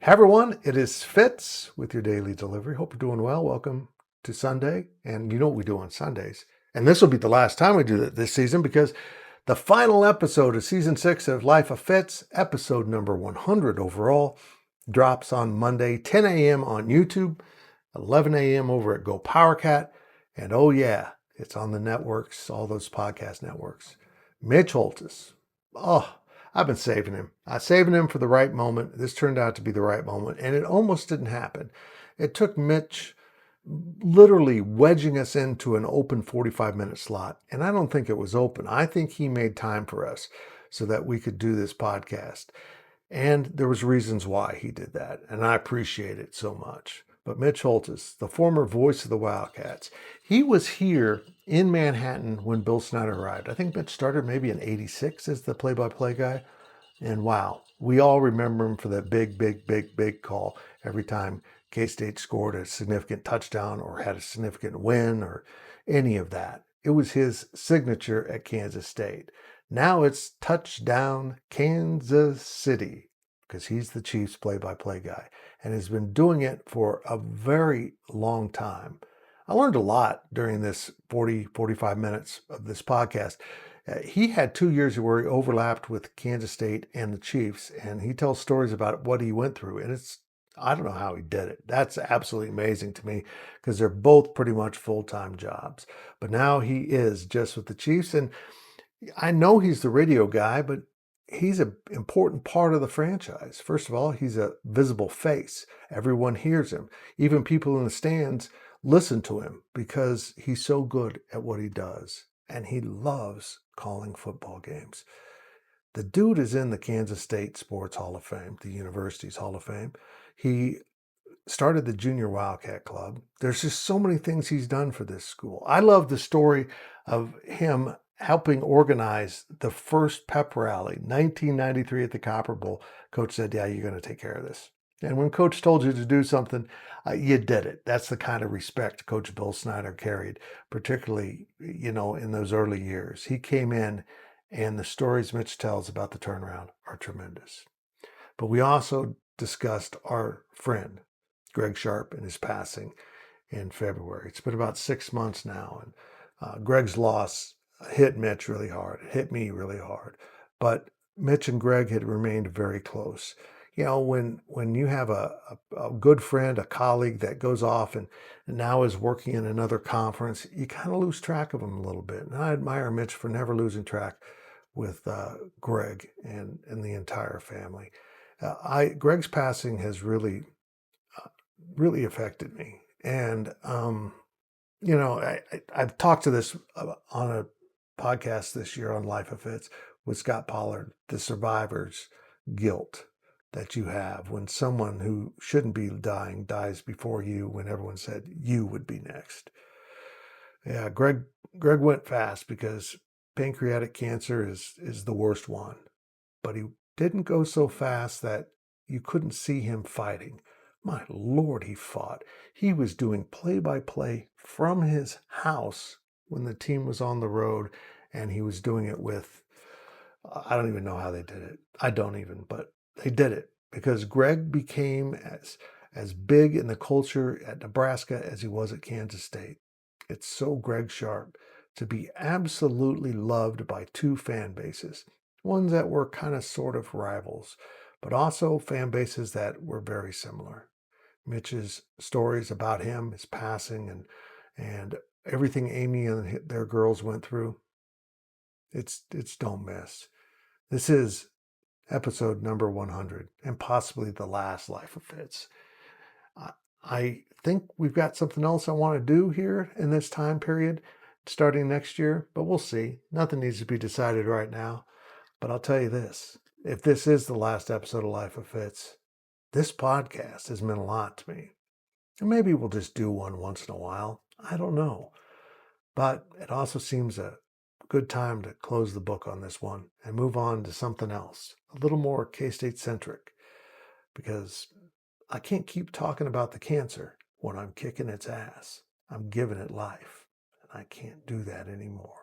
Hey everyone, it is Fitz with your daily delivery. Hope you're doing well. Welcome to Sunday. And you know what we do on Sundays. And this will be the last time we do that this season because the final episode of season 6 of Life of Fitz, episode number 100 overall, drops on Monday, 10 a.m. on YouTube, 11 a.m. over at GoPowercat. And oh yeah, it's on the networks, all those podcast networks. Mitch Holtus. Oh, I've been saving him. I was saving him for the right moment. This turned out to be the right moment, and it almost didn't happen. It took Mitch literally wedging us into an open 45-minute slot, and I don't think it was open. I think he made time for us so that we could do this podcast. And there was reasons why he did that, and I appreciate it so much. But Mitch Holtus, the former voice of the Wildcats, he was here in Manhattan when Bill Snyder arrived. I think Mitch started maybe in '86 as the play-by-play guy. And wow, we all remember him for that big call every time K-State scored a significant touchdown or had a significant win or any of that. It was his signature at Kansas State. Now it's touchdown Kansas City because he's the Chiefs play-by-play guy and has been doing it for a very long time. I learned a lot during this 45 minutes of this podcast. He had 2 years where he overlapped with Kansas State and the Chiefs, and he tells stories about what he went through. And I don't know how he did it. That's absolutely amazing to me because they're both pretty much full-time jobs. But now he is just with the Chiefs. And I know he's the radio guy, but he's an important part of the franchise. First of all, he's a visible face. Everyone hears him. Even people in the stands listen to him because he's so good at what he does. And he loves calling football games. The dude is in the Kansas State Sports Hall of Fame, the university's Hall of Fame. He started the Junior Wildcat Club. There's just so many things he's done for this school. I love the story of him helping organize the first pep rally, 1993 at the Copper Bowl. Coach said, yeah, you're going to take care of this. And when Coach told you to do something, you did it. That's the kind of respect Coach Bill Snyder carried, particularly, in those early years. He came in, and the stories Mitch tells about the turnaround are tremendous. But we also discussed our friend, Greg Sharpe, and his passing in February. It's been about 6 months now, and Greg's loss hit Mitch really hard. It hit me really hard. But Mitch and Greg had remained very close. When you have a good friend, a colleague that goes off and now is working in another conference, you kind of lose track of them a little bit. And I admire Mitch for never losing track with Greg and the entire family. Greg's passing has really affected me. And, I've talked to this on a podcast this year on Life of Fitz with Scott Pollard, the survivor's guilt that you have when someone who shouldn't be dying dies before you when everyone said you would be next. Yeah, Greg went fast because pancreatic cancer is the worst one. But he didn't go so fast that you couldn't see him fighting. My Lord, he fought. He was doing play-by-play from his house when the team was on the road, and he was doing it with, I don't even know how they did it. I don't even, but they did it because Greg became as big in the culture at Nebraska as he was at Kansas State. It's so Greg Sharpe to be absolutely loved by two fan bases, ones that were kind of sort of rivals, but also fan bases that were very similar. Mitch's stories about him, his passing, and everything Amy and their girls went through, it's don't miss. This is episode number 100 and possibly the last Life of Fitz. I think we've got something else I want to do here in this time period starting next year, but we'll see. Nothing needs to be decided right now. But I'll tell you this, if this is the last episode of Life of Fitz, this podcast has meant a lot to me. And maybe we'll just do one once in a while. I don't know. But it also seems a good time to close the book on this one and move on to something else, a little more K-State centric, because I can't keep talking about the cancer when I'm kicking its ass. I'm giving it life, and I can't do that anymore.